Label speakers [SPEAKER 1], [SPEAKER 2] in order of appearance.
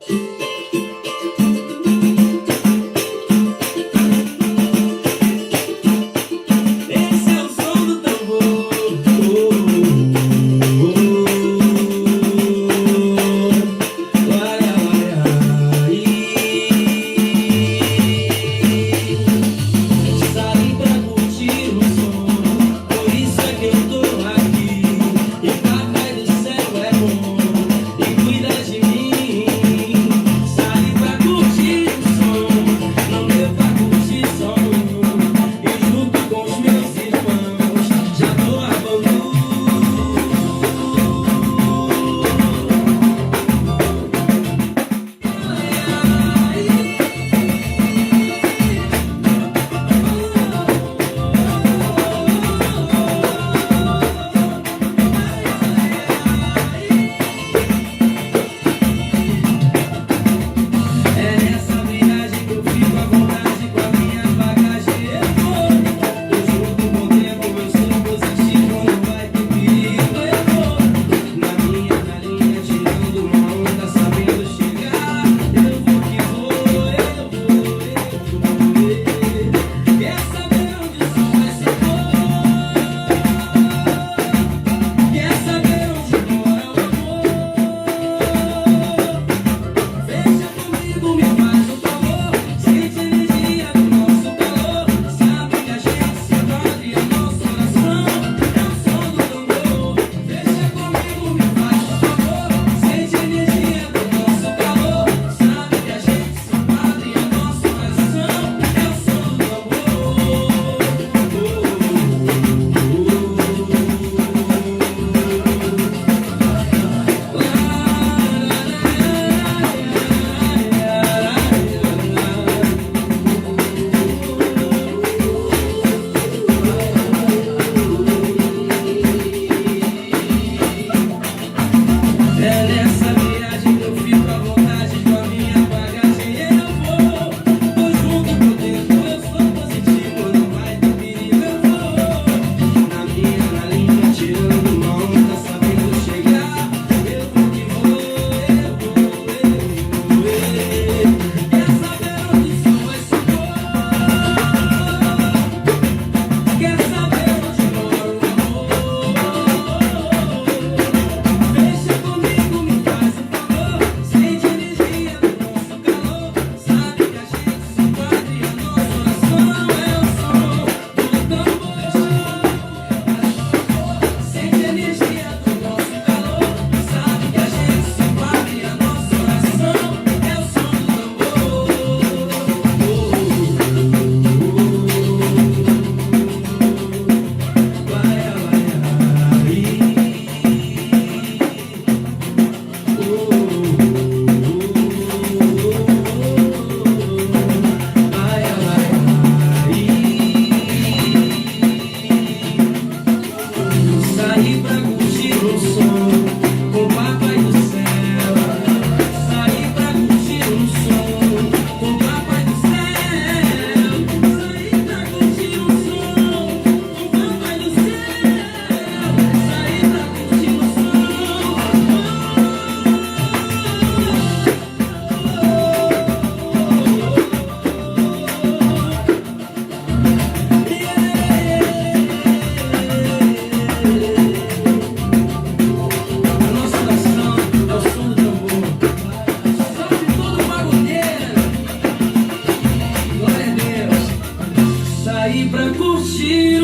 [SPEAKER 1] Esse é o som do tambor. Ai, ai, ai. Saí pra curtir o som, por isso é que eu tô aqui. E Papai do céu é bom e cuida de mim. Saí pra curtir o som, não deu pra curtir só um. E junto com os meus irmãos já tô armando. É nessa viagem que eu fico à vontade com a minha bagagem. Eu vou junto com o tempo, eu sou positivo, não vai ter perigo. Eu vou na linha, tirando uma onda, sabendo chegar. Eu vou que vou, eu vou. Quer saber onde o som vai se pôr? Quer saber onde mora o amor? Deixa comigo, me faz um favor. Sente a energia do nosso calor. Sabe que a gente se envolve, a nossa oração é o som do tambor. Deixa comigo, me faz um favor. Sente a energia do nosso calor. Sabe que a gente se envolve, a nossa oração é o som do É nessa viagem que eu fico à vontade com a minha bagagem. Eu vou junto com o tempo, eu sou positivo, não vai ter perigo. Eu vou na linha, tirando uma onda, sabendo chegar. Eu vou que vou, eu vou. Quer saber onde o som vai se pôr? Quer saber onde mora o amor? Deixa comigo, me faz um favor. Sente a energia do nosso calor. Sabe que a gente se enquadra e a nossa oração é o som do tambor. Sente a energia do nosso calor. Sabe que a gente se enquadra e a nossa oração é o som do Saí pra curtir o som com o Papai do céu. Saí pra curtir o som com o Papai do céu. Saí pra curtir o som com o Papai do céu. Saí pra curtir o A nossa oração é o som do tambor. Salve todo magoneiro. Glória a Deus. Saí pra curtir